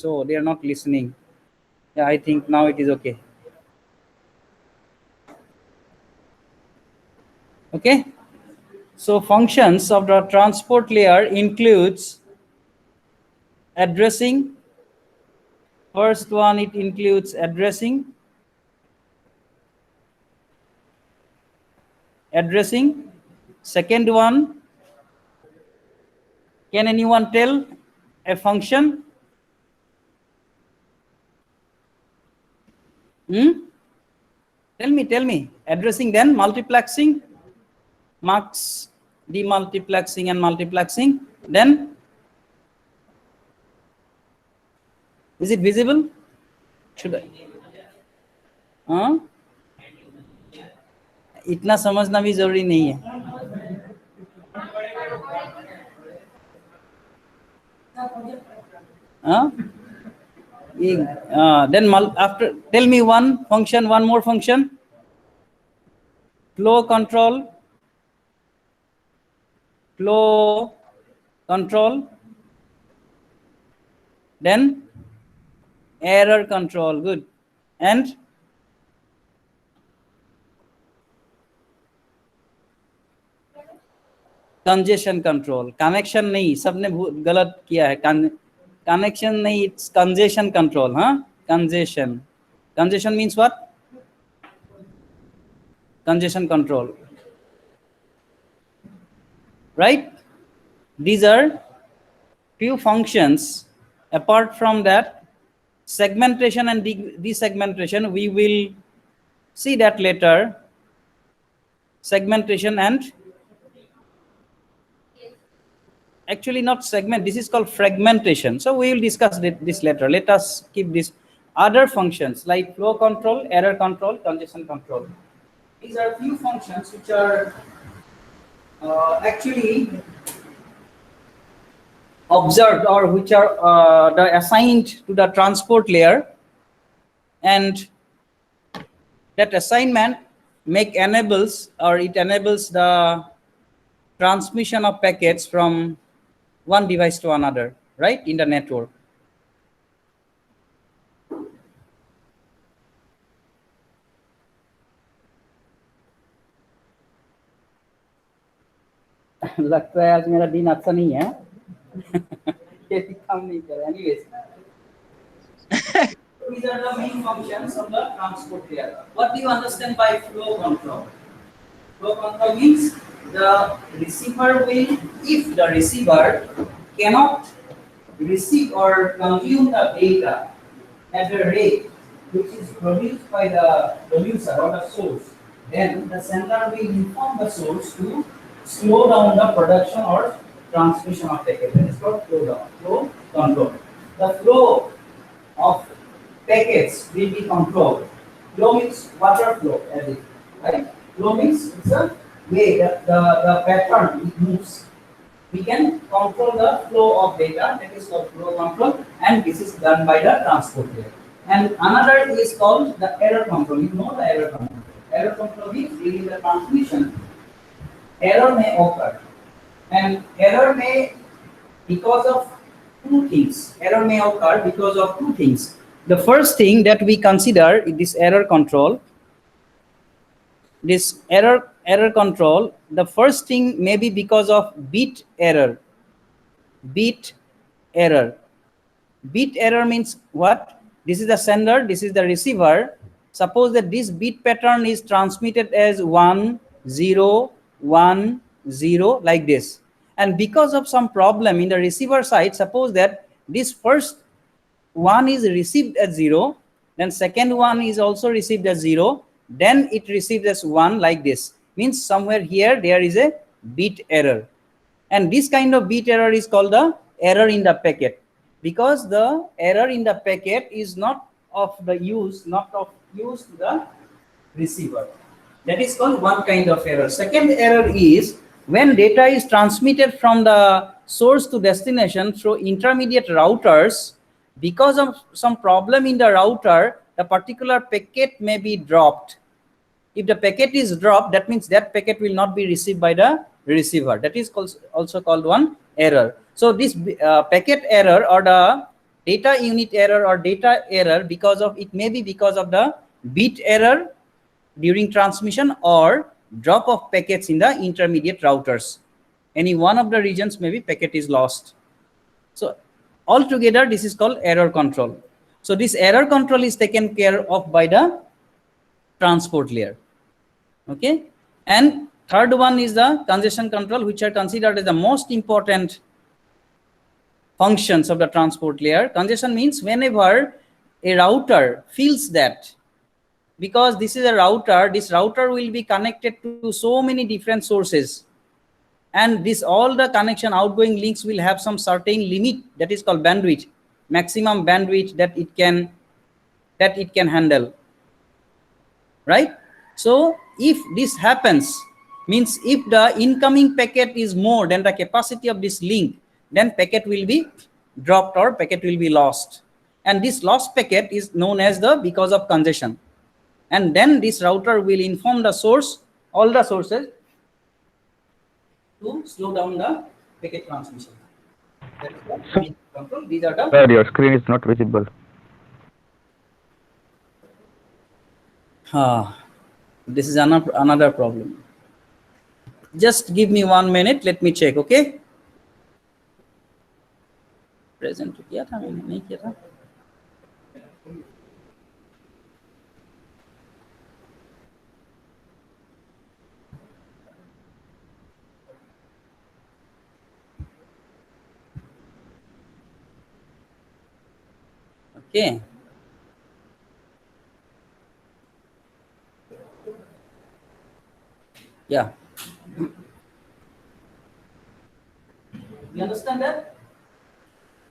So they are not listening. Yeah, I think now it is okay. Okay. So functions of the transport layer includes addressing. First one, it includes addressing. Second one, can anyone tell a function? Tell me. Addressing, then multiplexing, mux, demultiplexing and multiplexing. Then, is it visible? Should I? इतना समझना भी जरूरी नहीं है. Then after, tell me one function, one more function. Flow control. Then error control. Good. And congestion control. Connection नहीं, सबने गलत किया है. Connection नहीं, it's congestion control. Congestion means what? Congestion control, right? These are few functions. Apart from that, segmentation and desegmentation, we will see that later. Segmentation and actually not segment, this is called fragmentation. So we will discuss this later. Let us keep this. Other functions like flow control, error control, congestion control. These are few functions which are actually observed, or which are assigned to the transport layer, and that assignment enables the transmission of packets from one device to another, right, in the network. लगता है आज मेरा दिन अच्छा नहीं है. काम नहीं कर रहा. Anyways, these are the main functions of the transport layer. What do you understand by flow control? Flow control means the receiver will, if the receiver cannot receive or consume the data at the rate which is produced by the producer or the source, then the sender will inform the source to slow down the production or transmission of packet. That is called flow control. The flow of packets will be controlled. Flow means water flow, right? Flow means it's a way that the pattern it moves. We can control the flow of data, that is called flow control, and this is done by the transport layer. And another is called the error control. You know the error control. Error control means during the transmission, error may occur, and error may because of two things. Error may occur because of two things. The first thing that we consider in this error control, the first thing may be because of bit error. Bit error means what? This is the sender, this is the receiver. Suppose that this bit pattern is transmitted as 1 0 1 0 like this, and because of some problem in the receiver side, suppose that this first one is received as 0, then second one is also received as 0, then it received as 1 like this. Means somewhere here there is a bit error, and this kind of bit error is called the error in the packet, because the error in the packet is not of use to the receiver. That is called one kind of error. Second error is when data is transmitted from the source to destination through intermediate routers. Because of some problem in the router, the particular packet may be dropped. If the packet is dropped, that means that packet will not be received by the receiver. That is also called one error. So this packet error or the data unit error or data error because of, it may be because of the bit error during transmission or drop of packets in the intermediate routers. Any one of the regions, maybe packet is lost. So altogether this is called error control. So this error control is taken care of by the transport layer. Okay, and third one is the congestion control, which are considered as the most important functions of the transport layer. Congestion means whenever a router feels that, because this is a router, this router will be connected to so many different sources, and this all the connection outgoing links will have some certain limit, that is called bandwidth, maximum bandwidth that it can handle, right? So if this happens, means if the incoming packet is more than the capacity of this link, then packet will be dropped or packet will be lost, and this lost packet is known as the because of congestion. And then this router will inform the source, all the sources, to slow down the packet transmission. That is the control. These are the. Sir, your screen is not visible. This is another problem. Just give me 1 minute. Let me check. Okay. Present किया था मैंने, नहीं किया था. Okay. Yeah. You understand that?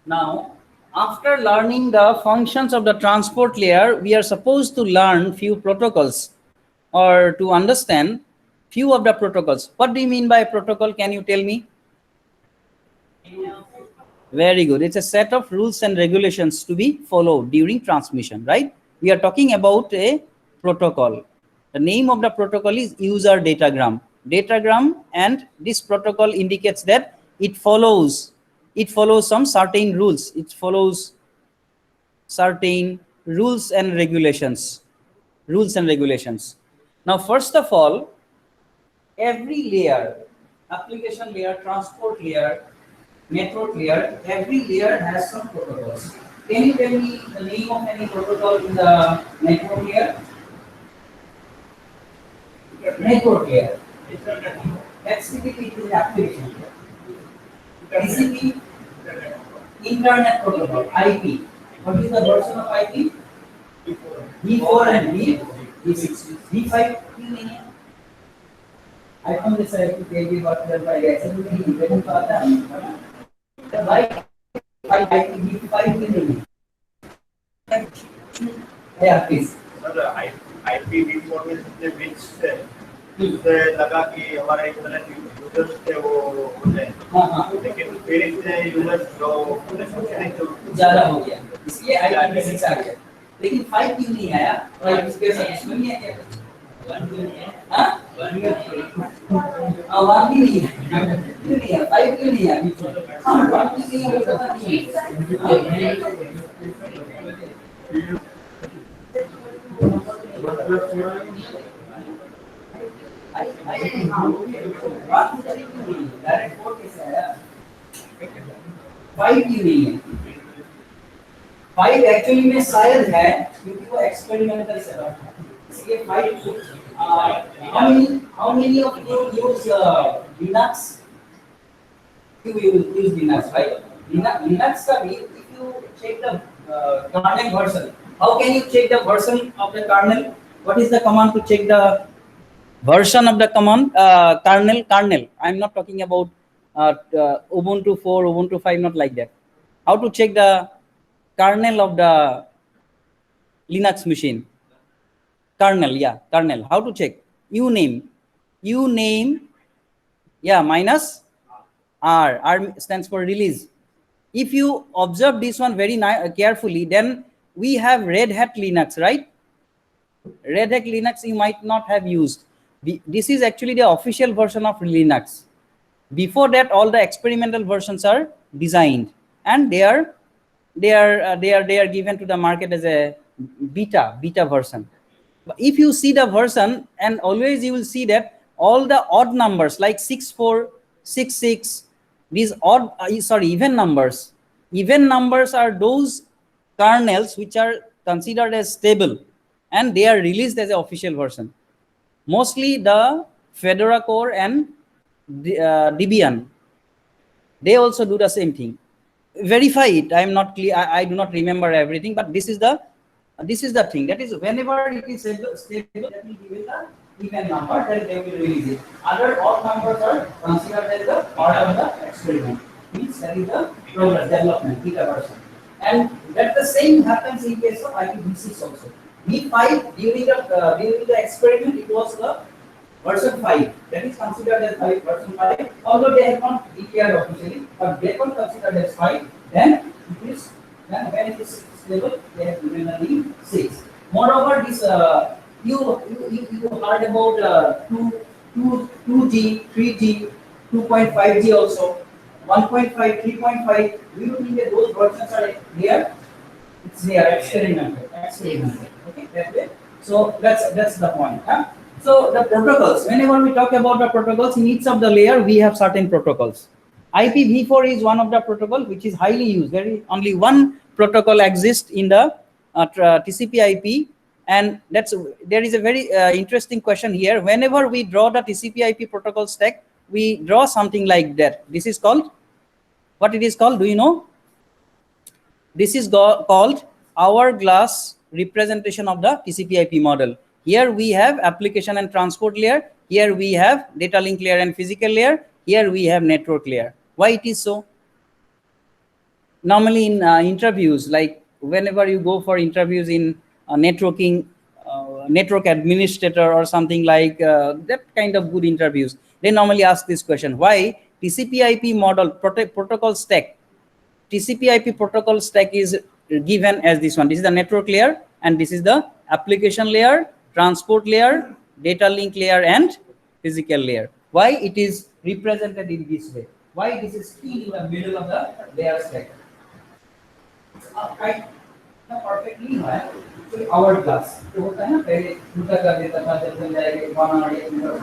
Now, after learning the functions of the transport layer, we are supposed to learn few protocols, or to understand few of the protocols. What do you mean by protocol? Can you tell me? Very good. It's a set of rules and regulations to be followed during transmission, right? We are talking about a protocol. The name of the protocol is user datagram. Datagram, and this protocol indicates that it follows some certain rules. It follows certain rules and regulations. Now, first of all, every layer, application layer, transport layer, network layer, every layer has some protocols. Can you tell me the name of any protocol in the network layer? Network layer. HTTP is application. TCP, internet protocol, IP. What is the version of IP? V4 and V6. V5 नहीं है. iPhone जैसा है कि कई बार चल रहा है, ऐसे नहीं है, नहीं पता है. Right? V5 नहीं है. Yeah, please. IPv4 में which उससे लगा कि हमारा इंटरनेट यूजर्स थे वो हो जाए, लेकिन फिर इतने यूजर्स जो ज्यादा हो गया, इसलिए IPv6 आ गया. लेकिन 5 क्यों नहीं आया? 5 इसके साथ नहीं है क्या? 1 क्यों नहीं है? हाँ? 1 भी नहीं है. क्यों नहीं है? 5 क्यों नहीं है? हाँ, 1 क्यों नहीं है? वो पता नहीं है. फाइव क्यों नहीं है? फाइव एक्चुअली में शायद है क्योंकि वो एक्सपेरिमेंटल सेटअप है, इसलिए five. How many of you use Linux? You use Linux, right? Linux का भी, if you check the kernel version, how can you check the version of the kernel? What is the command to check the version of the command? Kernel. I'm not talking about Ubuntu 4, Ubuntu 5, not like that. How to check the kernel of the Linux machine? Kernel, yeah, kernel. How to check? Uname, yeah, minus R. R stands for release. If you observe this one very carefully, then we have Red Hat Linux, right? Red Hat Linux you might not have used. This is actually the official version of Linux. Before that, all the experimental versions are designed and they are they are given to the market as a beta version. But if you see the version, and always you will see that all the odd numbers like 64, 66, these even numbers. Even numbers are those kernels which are considered as stable, and they are released as an official version. Mostly the Fedora core and Debian, they also do the same thing. Verify it. I am not clear. I do not remember everything, but this is the thing. That is, whenever it is stable, that will give it the even number, then they will release it. Other odd numbers are considered as the part of the experiment. Means that is the progress development, beta version. And that the same happens in case of IPv6 also. V5 during the experiment, it was the version 5. That is considered as version 5. Although they have not declared officially, but they were considered as 5. Then it is when it is stable, they have given the name 6. Moreover, this you heard about 2G, 3G, 2.5G also, 1.5, 3.5. Do you think that those versions are there? It's there, experimental. Okay, that way. So that's the point. Huh? So the protocols. Whenever we talk about the protocols, in each of the layer we have certain protocols. IPv4 is one of the protocol which is highly used. There is only one protocol exists in the TCP/IP, and there is a very interesting question here. Whenever we draw the TCP/IP protocol stack, we draw something like that. This is called, what it is called? Do you know? This is called hourglass representation of the TCP/IP model. Here we have application and transport layer. Here we have data link layer and physical layer. Here we have network layer. Why it is so? Normally in interviews, like whenever you go for interviews in networking, network administrator or something like that kind of good interviews, they normally ask this question: why TCP/IP model protocol stack? TCP/IP protocol stack is given as this one. This is the network layer, and this is the application layer, transport layer, data link layer, and physical layer. Why it is represented in this way? Why this is still in the middle of the layer stack? Right, perfectly hourglass. तो होता है ना, पहले उल्टा कर देता था, जब बन जाएगा 1 hour 8 minutes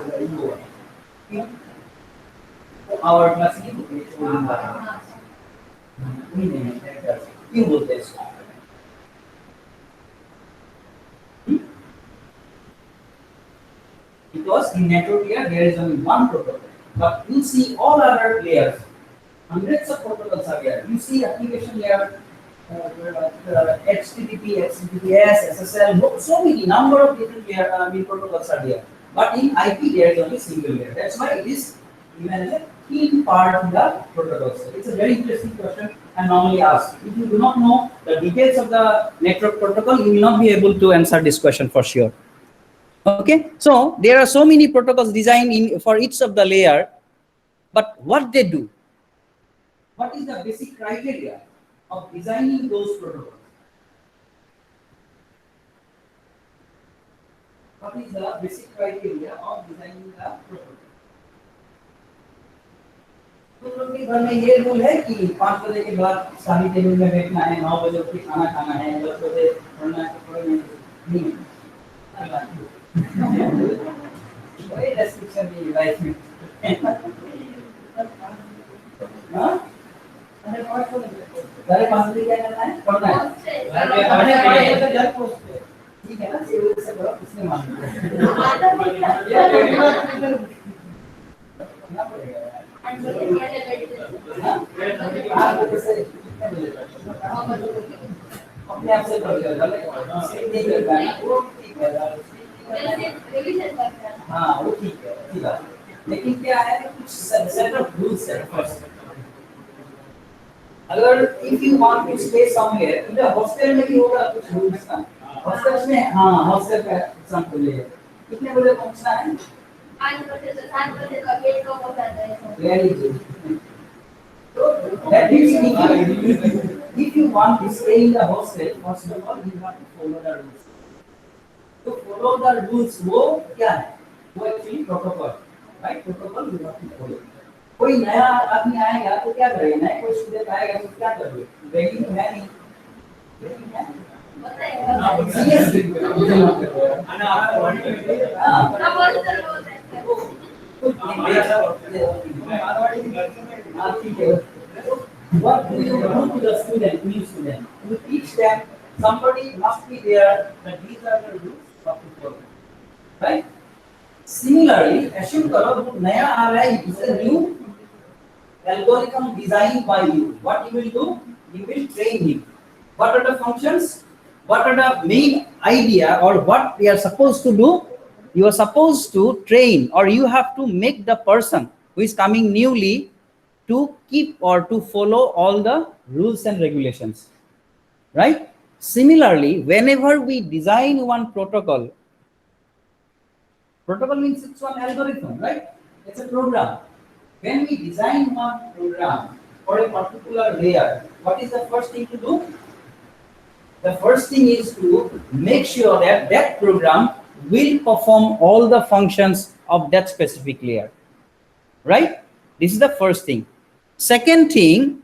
तो hourglass ही क्यों बोलते हैं इसको? Because in network layer there is only one protocol, but you see all other layers, hundreds of protocols are there. You see application layer, HTTP, HTTPS, SSL, so many number of different layer, protocols are there. But in IP there is only single layer. That's why it is given as a key part of the protocols. It's a very interesting question and normally asked. If you do not know the details of the network protocol, you will not be able to answer this question for sure. Okay, so there are so many protocols designed for each of the layer, but what they do? What is the basic criteria of designing those protocols? What is the basic criteria of designing the protocol? तो लोग के घर में ये rule है कि 5 बजे के बाद शादी टेबल में बैठना है, 9 बजे उठ के खाना खाना है, 10 बजे पढ़ना नहीं वही रेस्ट्रिक्शन भी लाइफ में हाँ अरे 5 बजे क्या करना है, पढ़ना है तो जल पोस्ट ठीक है ना, सिविल से करो इसने मान अपने आप से कर हाँ वो ठीक है, ठीक है, लेकिन क्या है कुछ सेट ऑफ रूल्स है फर्स्ट. अगर if you want to stay somewhere, तो हॉस्टल में भी होगा कुछ रूल्स का. हॉस्टल में हाँ हॉस्टल का एग्जांपल ले, कितने बजे पहुंचना है, 8 बजे का गेट कब होता है. Very good. That means if you want to stay in the hostel, first of all you have to follow the rules. To follow the rules, वो क्या है? वो actually protocol, right? Protocol you have to follow. कोई नया आदमी आएगा तो क्या करेगा, नया कोई स्टूडेंट आएगा तो क्या करोगे, रैगिंग तो है नहीं, रैगिंग है seriously what do you do to the student, new student? You teach them, somebody must be there, that these are the rules of the program, right? Similarly, assume करो नया आ रहा है, it's a new algorithm designed by you. What you will do? You will train him. What are the functions? What are the main idea, or what we are supposed to do? You are supposed to train, or you have to make the person who is coming newly to keep or to follow all the rules and regulations, right? Similarly, whenever we design one protocol means it's one algorithm, right? It's a program. When we design one program for a particular layer, what is the first thing to do? The first thing is to make sure that that program will perform all the functions of that specific layer, right? This is the first thing. Second thing,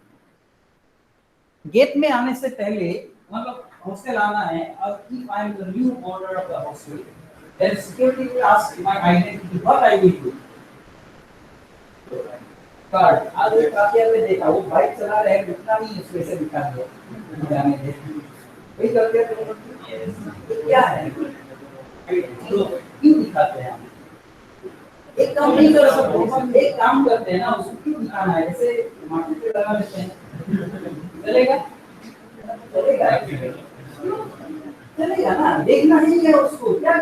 gate में आने से पहले मतलब hostel आना है, अब if I am the new owner of the hostel, then security will ask my identity, what I will do? Card आज एक काफिया पे देखा, वो बाइक चला रहे हैं, इतना नहीं उसमें से दिखा दिया जाने दे, वही करते हैं तो क्या है, क्यों दिखाते हैं? एक काम नहीं कर सकते, एक काम करते हैं ना, उसको क्यों दिखाना है? ऐसे मार्केट पे लगा देते हैं, चलेगा चलेगा चलेगा ना, देखना ही है उसको, क्या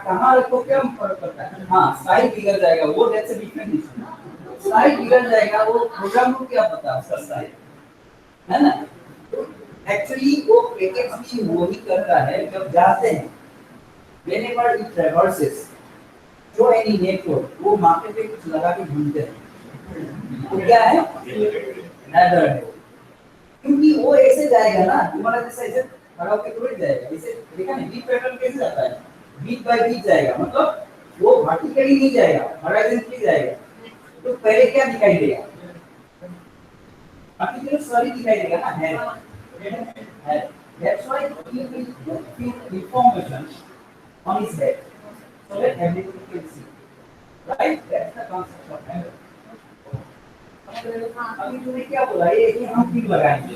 कहाँ रखो, क्या फर्क पड़ता है? हाँ, साइज बिगड़ जाएगा, वो that's a different issue, size बिगड़ जाएगा, वो प्रोग्राम को क्या पता उसका साइज, है ना? एक्चुअली वो पैकेज भी वही करता है, जब जाते हैं whenever it traverses जो any network, वो मार्केट पे कुछ लगा के घूमते हैं, वो क्या है? हेडर है, क्योंकि वो ऐसे जाएगा ना, तुम्हारा जैसे ऐसे खड़ा होकर थोड़ी जाएगा, ऐसे देखा ना बीट पैटर्न कैसे जाता है, बीट बाय बीट जाएगा, मतलब वो वर्टिकली नहीं जाएगा, हॉरिजॉन्टली जाएगा, तो पहले क्या दिखाई देगा? पर्टिकुलर सॉरी दिखाई देगा ना, है, that's why he will put few information on his head so that everybody can see, right? That's the concept of header. अभी तूने क्या बोला, ये कि हम क्यों लगाएंगे?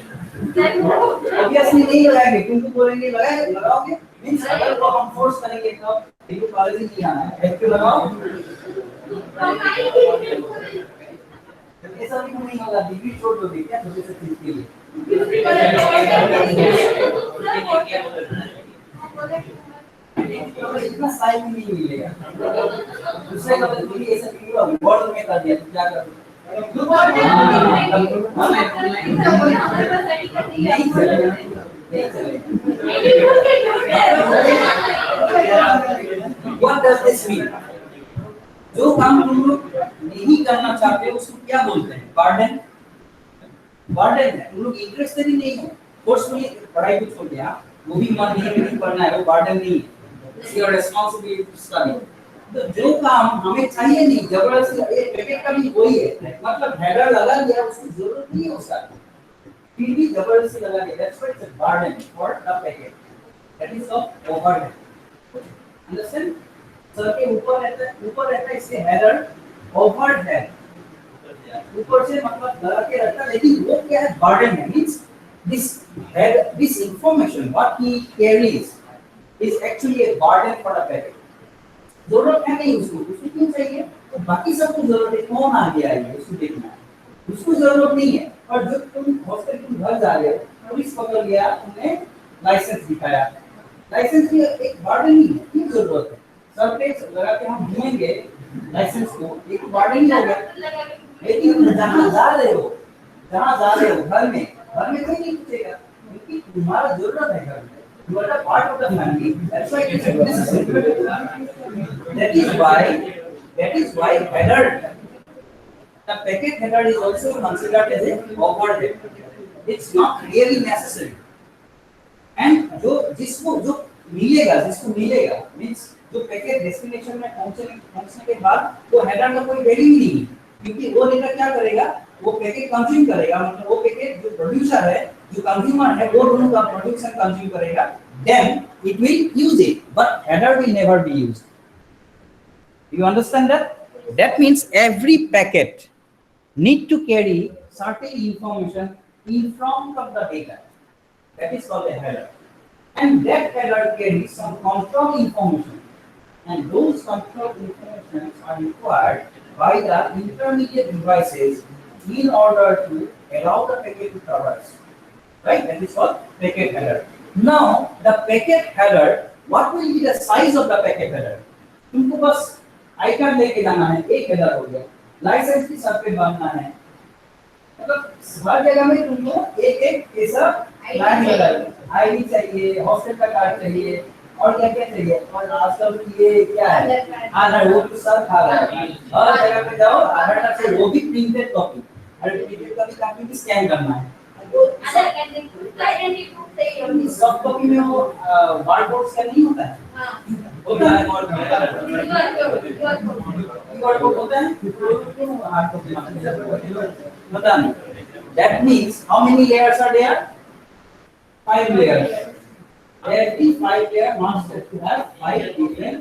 ऑब्वियसली नहीं लगाएंगे, क्योंकि बोलेंगे लगाओगे, मींस अगर वो हम फोर्स करेंगे तो इनको कॉलेज नहीं आना है, क्यों लगाओ? ऐसा भी नहीं होगा, डिग्री छोड़ दो क्या दूसरे से चीज के लिए, इतना साइज नहीं मिलेगा, दूसरे का तो ऐसा क्यों वर्ड में कर दिया, क्या कर What does this mean? जो काम तुम लोग नहीं करना चाहते हो उसको क्या बोलते हैं? बर्डन, बर्डन है, तुम लोग इंटरेस्टेड ही नहीं हो, फोर्सफुली पढ़ाई को छोड़ दिया, वो भी मन नहीं पढ़ना है, वो बर्डन नहीं है, इट्स योर रिस्पांसिबिलिटी स्टडी। तो जो काम हमें चाहिए नहीं, जबरदस्ती ये पैकेट का भी वही है, मतलब हेडर लगा दिया, उसकी जरूरत नहीं है उसका, फिर भी जबरदस्ती लगा दिया, that's why it's a burden for the packet, that is of overhead, understand? Sir के ऊपर रहता है इसके हेडर, ओवरहेड ऊपर से मतलब लगा के रखता है, लेकिन वो क्या है? बर्डन है, means this information what he carries is actually a burden for the parent. जरूरत है नहीं उसको क्यों चाहिए? तो बाकी सबको जरूरत है, कौन आ गया है उसको देखना है, उसको जरूरत नहीं है। और जब तुम हॉस्टल तुम घर जा रहे हो, पुलिस पकड़ लिया, तुमने लाइसेंस दिखाया, लाइसेंस भी एक बर्डन ही है, क्यों जरूरत है? सर पे लगा के हम घूमेंगे लाइसेंस को, एक बर्डन ही हो गया। लेकिन जहाँ जा रहे हो घर में कोई नहीं पूछेगा, क्योंकि तुम्हारा जरूरत है घर में, you are a part of the family, that's why it is necessary. That is why header, the packet header is also considered as a overhead, it's not really necessary. And जिसको मिलेगा means जो packet destination में पहुंचने के बाद तो header का कोई वैल्यू नहीं है, क्योंकि वो डेटा क्या करेगा, वो पैकेट कंज्यूम करेगा, मतलब वो पैकेट जो प्रोड्यूसर है, जो कंज्यूमर है, वो दोनों का प्रोड्यूस एंड कंज्यूम करेगा, then it will use it, but header will never be used. You understand that? That means every packet need to carry certain information in front of the data. That is called a header. And that header carries some control information. And those control informations are required by the intermediate devices in order to allow the packet to traverse. Right? That is called packet header. Now, the packet header, what will be the size of the packet header? तुमको बस I card लेके जाना है, एक header हो गया. Licence की सब पे बनना है, मतलब हर जगह में तुमको एक एक ऐसा लाइन हेडर, आईडी चाहिए, हॉस्टल का कार्ड चाहिए, और क्या क्या चाहिए. और आजकल ये क्या है, आधार, वो तो सब खा रहा है. हर जगह पे जाओ, आधार कार्ड से वो भी प्रिंटेड कॉपी, और प्रिंटेड कॉपी भी स्कैन करना है. सॉफ्ट कॉपी में वो बारकोड स्कैन नहीं होता है. होता है और होता है हार्ड कॉपी पता नहीं. That means how many layers are there? 5 layers. Every 5 layer must have 5 different.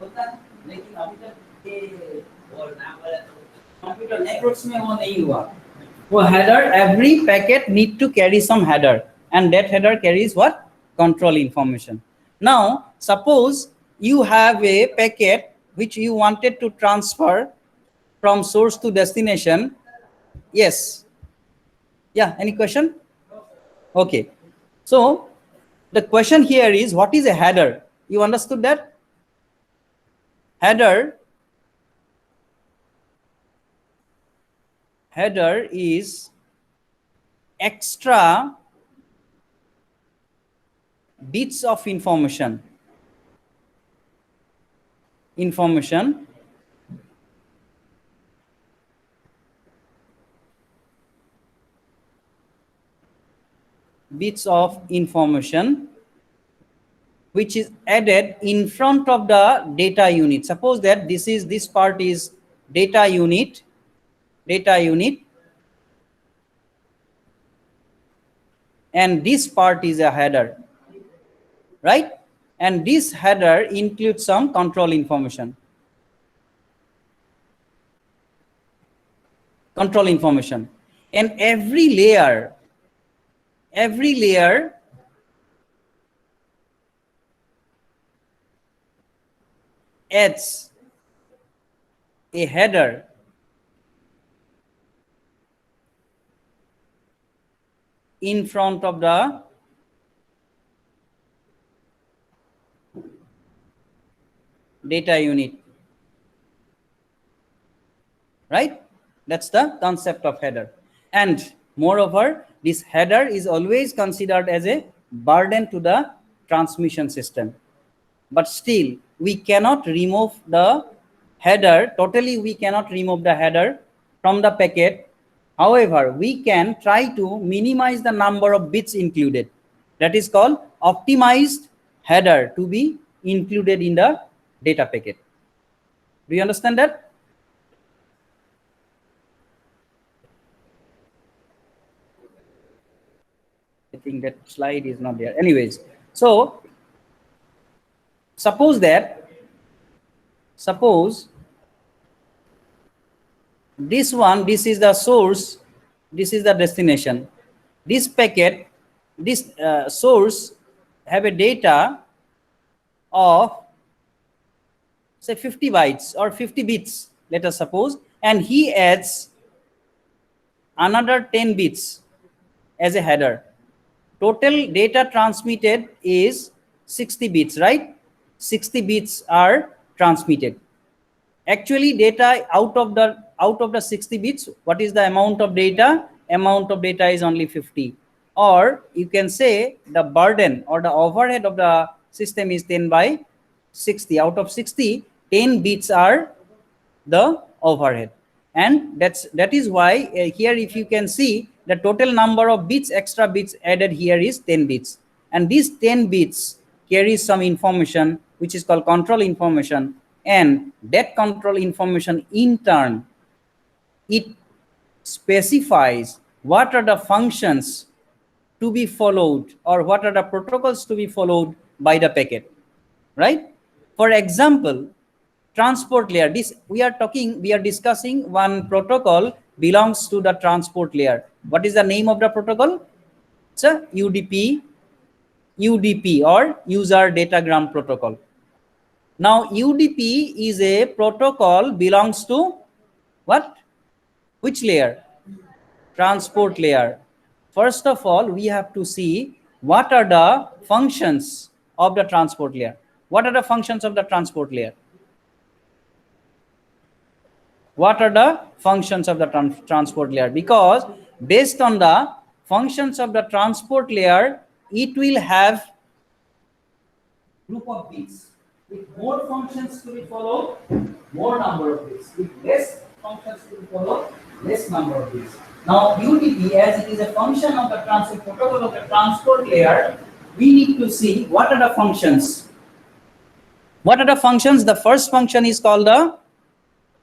होता है, लेकिन अभी तक ये और नाम वाला कंप्यूटर नेटवर्क्स में वो नहीं हुआ. वो header, every packet need to carry some header, and that header carries what? Control information. Now, suppose you have a packet which you wanted to transfer from source to destination. Yes. Yeah, any question? Okay. So, the question here is, what is a header? You understood that? Header is extra bits of information which is added in front of the data unit. Suppose that this part is data unit, and this part is a header, right? And this header includes some control information. And every layer adds a header in front of the data unit, right? That's the concept of header. And moreover, this header is always considered as a burden to the transmission system. But still, we cannot remove the header totally. We cannot remove the header from the packet. However, we can try to minimize the number of bits included. That is called optimized header to be included in the data packet. Do you understand that? I think that slide is not there. Anyways, so suppose this is the source, this is the destination. This packet, this source have a data of say 50 bytes or 50 bits, let us suppose, and he adds another 10 bits as a header. Total data transmitted is 60 bits, right? 60 bits are transmitted. Actually, data out of the 60 bits, what is the amount of data? Amount of data is only 50. Or you can say the burden or the overhead of the system is 10 by 60. Out of 60, 10 bits are the overhead. And that is why here, if you can see, the total number of bits, extra bits added here is 10 bits. And these 10 bits carries some information which is called control information, and that control information in turn, it specifies what are the functions to be followed or what are the protocols to be followed by the packet, right? For example, transport layer, this we are discussing one protocol belongs to the transport layer. What is the name of the protocol? It's a UDP or user datagram protocol. Now UDP is a protocol belongs to what? Which layer? Transport layer. First of all, we have to see what are the functions of the transport layer. What are the functions of the transport layer? What are the functions of the transport layer? Because based on the functions of the transport layer, it will have group of bits. With more functions to be followed, more number of bits. With less functions to be followed, less number of bits. Now UDP, as it is a function of the transport protocol of the transport layer, we need to see what are the functions. What are the functions? The first function is called the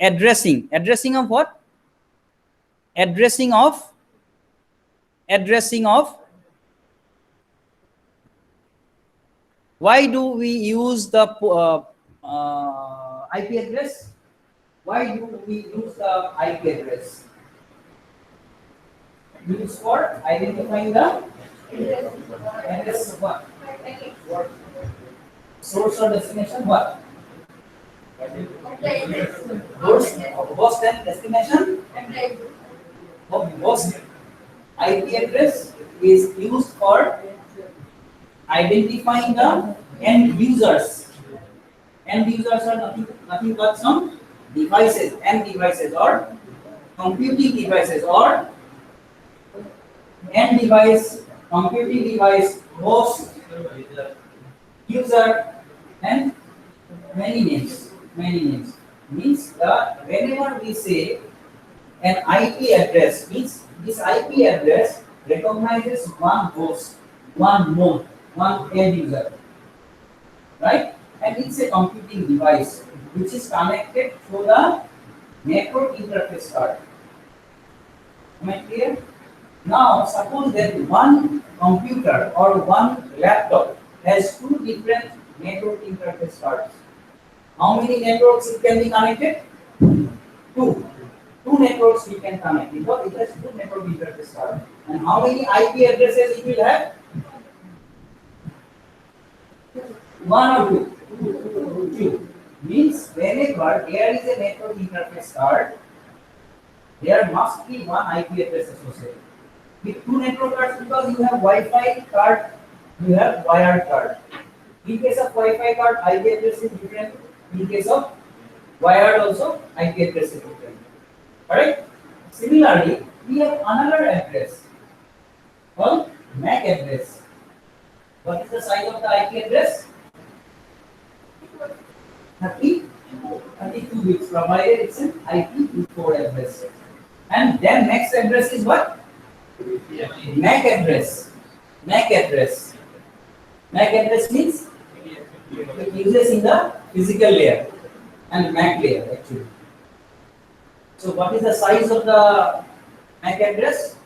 addressing. Addressing of what? Addressing of why do we use the IP address? Why do we use the IP address? Used for identifying the address of what? Source or destination what? Host and destination? Host. IP address is used for identifying the end users. End users are nothing but some devices, end devices or computing devices or end device, computing device, host, user, and many names. Means that whenever we say an IP address, means this IP address recognizes one host, one node, one end user, right? And it's a computing device which is connected to the network interface card. Am I clear? Now suppose that one computer or one laptop has two different network interface cards. How many networks it can be connected? Two. Two networks we can connect because it has two network interface cards. And how many IP addresses it will have? One or two? Two. Means whenever there is a network interface card, there must be one IP address associated. With two network cards, because you have Wi-Fi card, you have wired card. In case of Wi-Fi card, IP address is different. In case of wired also, IP address is different. Correct? Similarly, we have another address called MAC address. What is the size of the IP address? 32 bits, provided it's an IPv4 address. And then next address is what? MAC address. MAC address. MAC address means it uses in the physical layer and MAC layer actually. So what is the size of the MAC address?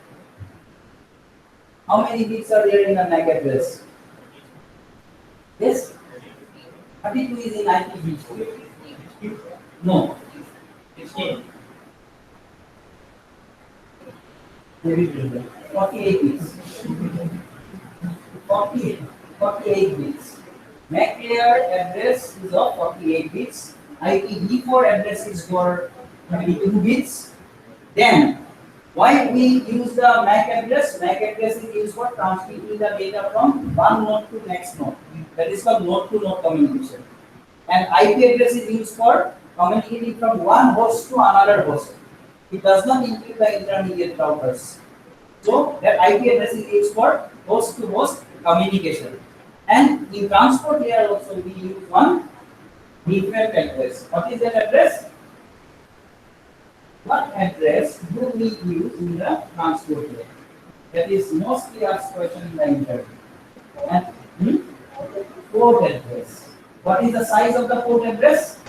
How many bits are there in the MAC address? Yes? 32 is in IPv4. No. 16. 48 bits. 48 bits. MAC layer address is of 48 bits. IPv4 address is for 22 bits. Then, why we use the MAC address? MAC address is used for transmitting the data from one node to next node. That is called node-to-node communication. And IP address is used for communicating from one host to another host. It does not include the intermediate routers. So that IP address is used for host to host communication. And in transport layer also we use one different address. What is that address? What address do we use in the transport layer? That is mostly asked question in the interview. And port address. What is the size of the port address?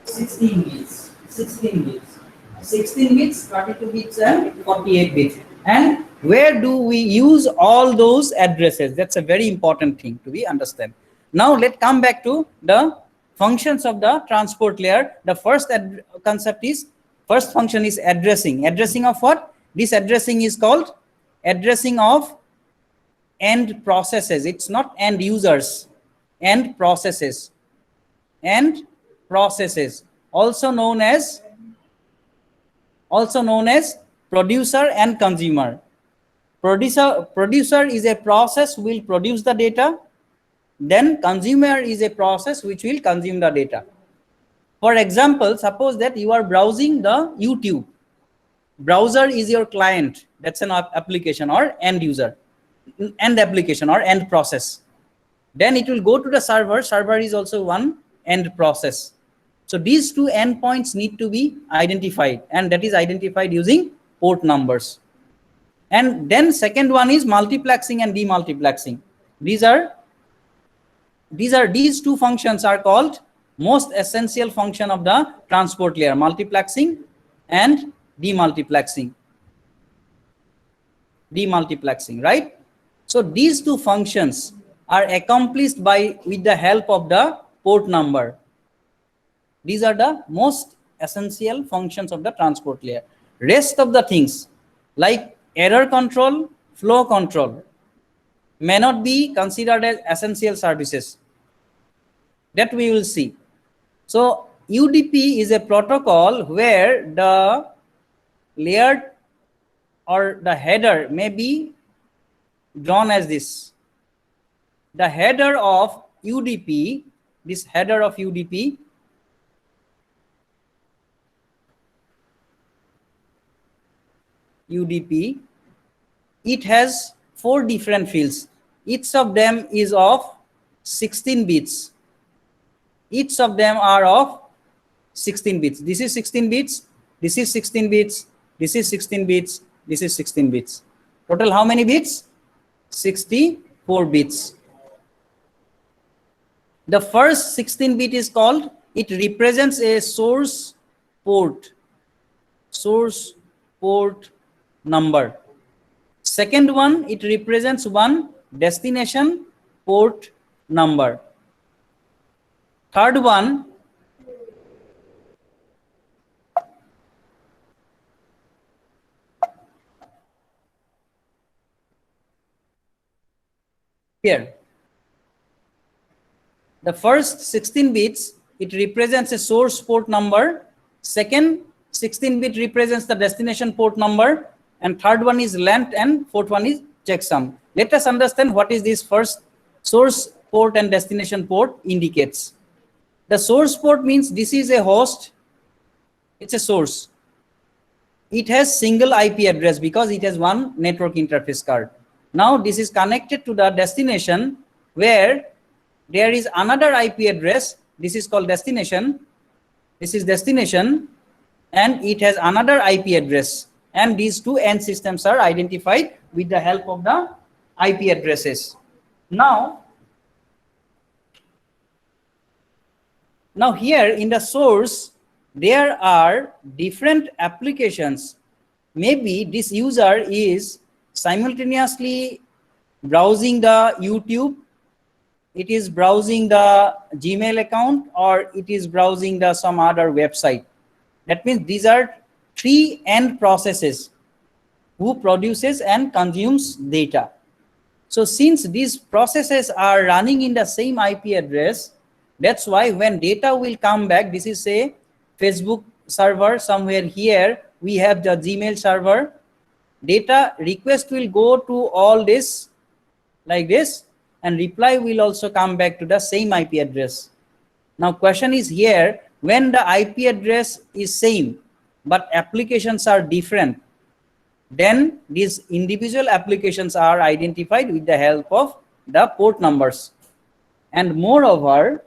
16 bits. 16 bits. 16 bits, 32 bits, and 48 bits. And where do we use all those addresses? That's a very important thing to be understand. Now let's come back to the functions of the transport layer. The first first function is addressing. Addressing of what? This addressing is called addressing of end processes. It's not end users. End processes. End processes, also known as producer and consumer. Producer is a process will produce the data, then consumer is a process which will consume the data. For example, suppose that you are browsing the YouTube. Browser is your client, that's an application or end user, end application or end process. Then it will go to the server. Server is also one end process. So these two endpoints need to be identified, and that is identified using port numbers. And then second one is multiplexing and demultiplexing. These two functions are called most essential function of the transport layer: multiplexing and demultiplexing. Demultiplexing, right? So these two functions are accomplished with the help of the port number. These are the most essential functions of the transport layer. Rest of the things like error control, flow control may not be considered as essential services. That we will see. So UDP is a protocol where the layer or the header may be drawn as this. The header of UDP, this header of UDP it has 4 different fields. Each of them is of 16 bits. Each of them are of 16 bits. This is 16 bits, this is 16 bits, this is 16 bits, this is 16 bits. Total how many bits? 64 bits. The first 16 bit is called, it represents a source port number. Second one, it represents one destination port number. Third one, here, the first 16 bits, it represents a source port number. Second 16 bit represents the destination port number, and third one is length, and fourth one is checksum. Let us understand what is this first source port and destination port indicates. The source port means this is a host, it's a source. It has single IP address because it has one network interface card. Now this is connected to the destination where there is another IP address. This is called destination. This is destination, and it has another IP address. And these two end systems are identified with the help of the IP addresses. Now here in the source, there are different applications. Maybe this user is simultaneously browsing the YouTube, it is browsing the Gmail account, or it is browsing the some other website. That means these are 3 end processes who produces and consumes data. So since these processes are running in the same IP address, that's why when data will come back, this is a Facebook server, somewhere here we have the Gmail server, data request will go to all this like this, and reply will also come back to the same IP address. Now question is here, when the IP address is same but applications are different, then these individual applications are identified with the help of the port numbers. And moreover,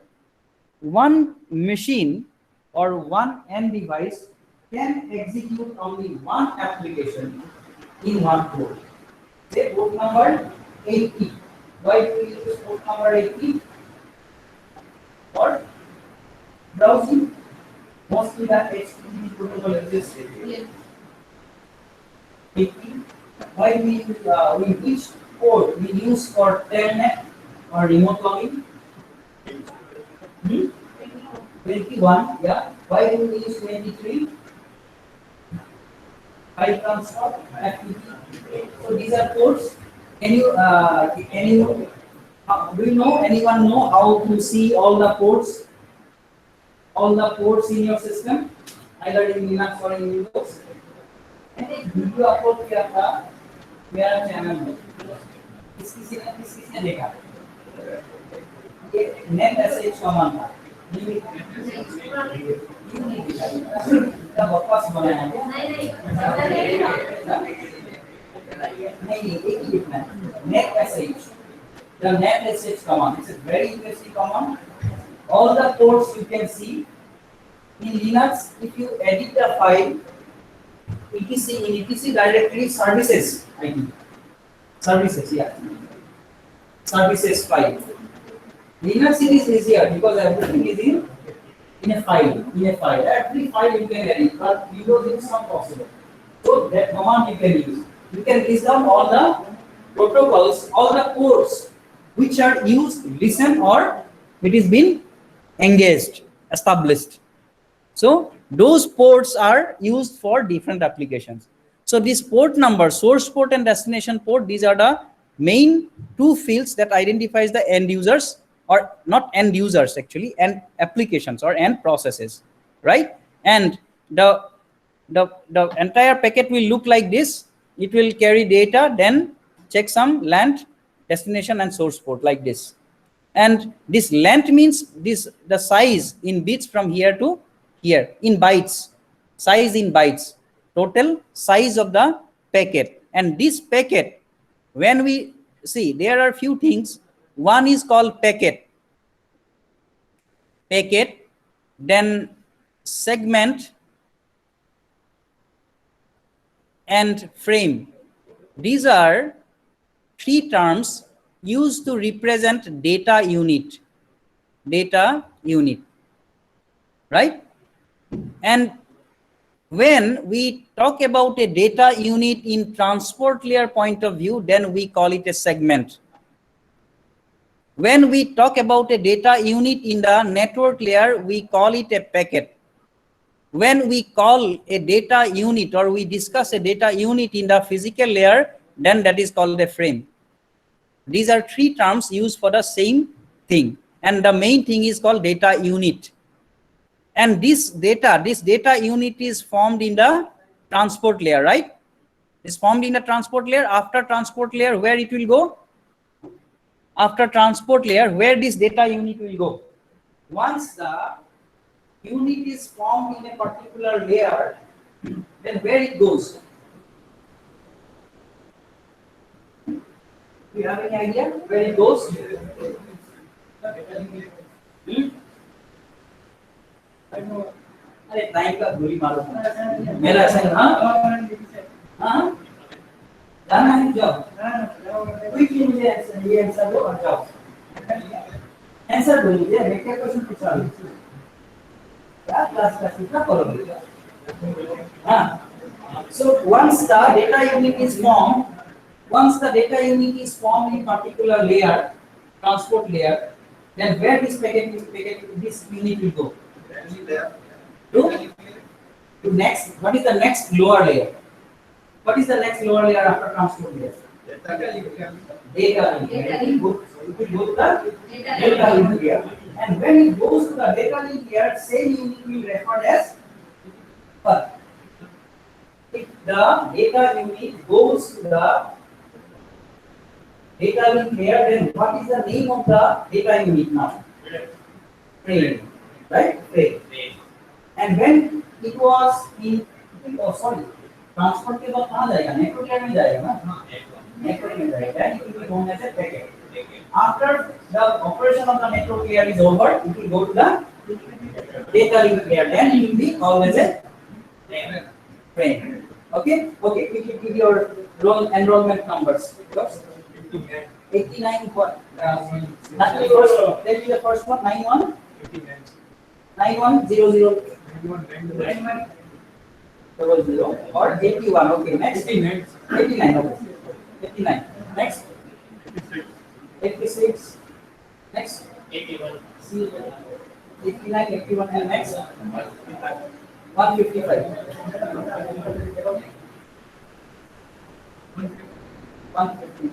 one machine or one end device can execute only one application in one port. Say port number 80. Why do we use port number 80? For browsing. Mostly the HTTP protocol exists. Yes. 80. Why we which port we use for telnet or remote login? 21. Yeah. Why do we use 23? File transfer activity. So these are ports. Can you do you know, anyone know how to see all the ports? All the ports in your system, either in Linux or in Windows? मैंने एक video upload किया था मेरा channel में, किसी ने देखा? ये नेट एसएच कमांड था, क्या बकवास बनाया है? नहीं, एक ही लिखना है, net SH. The net sh command, it's a very interesting command. All the ports you can see in Linux. If you edit the file, etc directory services ID, services, yeah, services file. Linux it is easier because everything is in a file. Every file you can edit, but Windows is not possible. So that command you can use. You can list down all the protocols, all the ports which are used, listen, or it is been engaged, established. So those ports are used for different applications. So this port number, source port and destination port, these are the main two fields that identifies the end users, or not end users actually, and applications or end processes, right? And the entire packet will look like this. It will carry data, then check some length, destination and source port like this. And this length means the size in bits from here to here, in bytes, size in bytes, total size of the packet. And this packet, when we see, there are few things. One is called packet, then segment and frame. These are three terms used to represent data unit, right? And when we talk about a data unit in transport layer point of view, then we call it a segment. When we talk about a data unit in the network layer, we call it a packet. When we call a data unit or we discuss a data unit in the physical layer, then that is called a frame. These are three terms used for the same thing, and the main thing is called data unit. And this data unit is formed in the transport layer, right? It's formed in the transport layer. After transport layer, where it will go? After transport layer, where this data unit will go? Once the unit is formed in a particular layer, then where it goes? Do you have any idea where it goes? अरे time का गोली मारो मेरा ऐसा हाँ जाना है जाओ कोई भी मुझे ये आंसर दो और जाओ आंसर दो मुझे मैं क्या क्वेश्चन पूछा क्या क्लास का कितना करोगे हाँ so once the data unit is formed in particular layer, transport layer, then where this this unit will go? To next. What is the next lower layer? What is the next lower layer after transport layer? Data link. It will go to the data link layer. And when it goes to the data link layer, same unit will referred as what? If the data unit goes to the data link layer, then what is the name of the data unit now? Frame. Right? Frame. And when it was in transport के बाद कहाँ जाएगा? Network layer में जाएगा ना? Network में जाएगा. Then it will be known as a packet. After the operation of the network layer is over, it will go to the data link layer. Then it will be called as a frame. Okay, okay, quickly give your enrollment numbers. Yours? 89 what? Not the first one. Tell me the first one. 91? 9100. 00 or 81. Okay, next. 89. Okay. 89. Next. 86. Next. 89, 81, and next. 155. 150.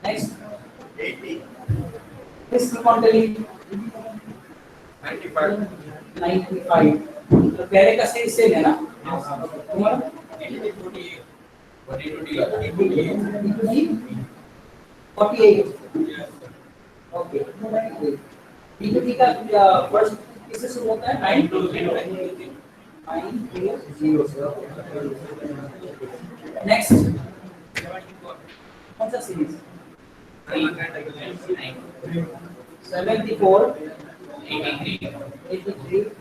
Next. 80. Please keep on telling. 95. 95. तो प्यारे का सही same है ना? तुम्हारा? 48. Okay. B2B का first किससे शुरू होता है? 920. 920. नेक्स्ट. कौन सा सीरीज? 74. 83.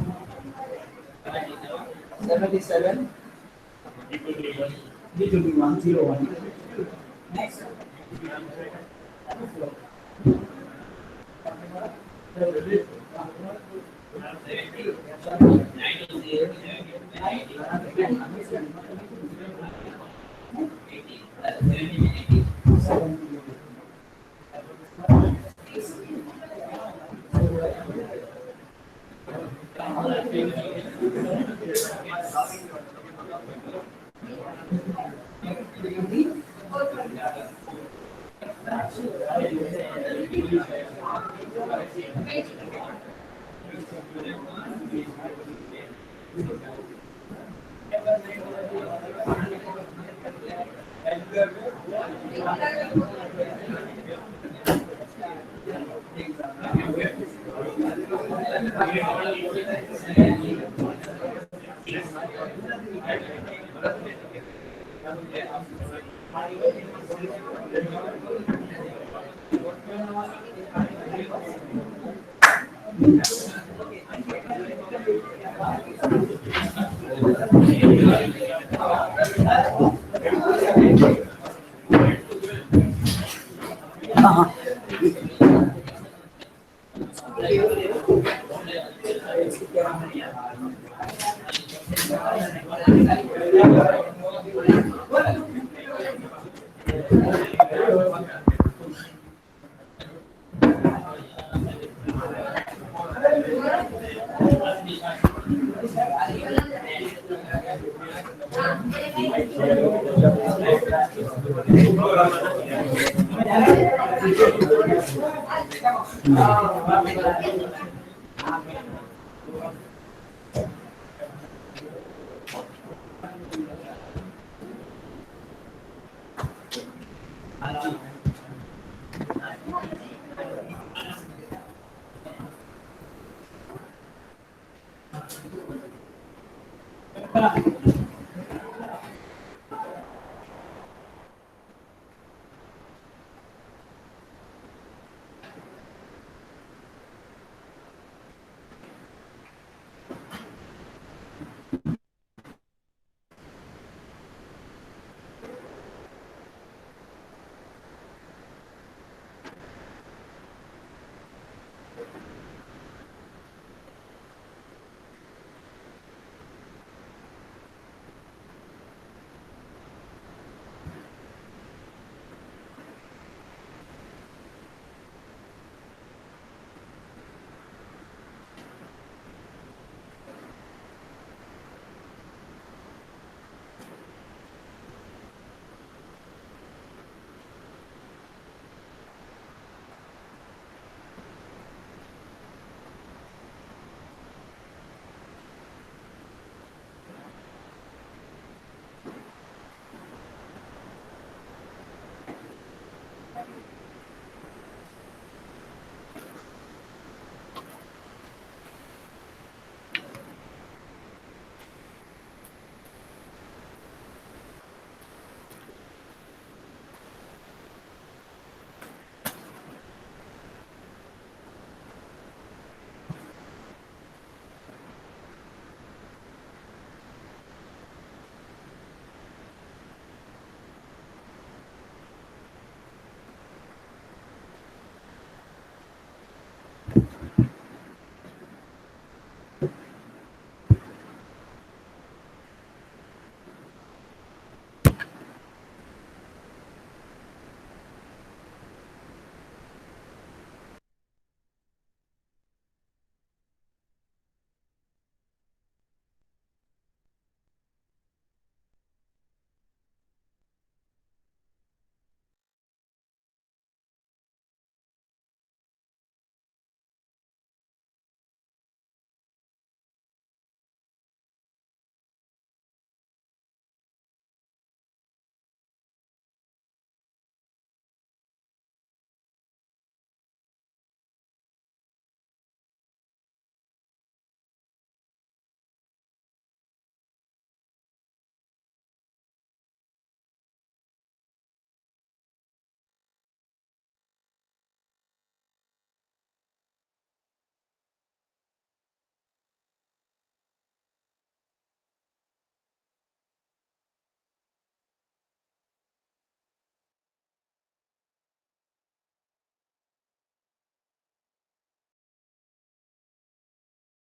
77. B2B 101. Next.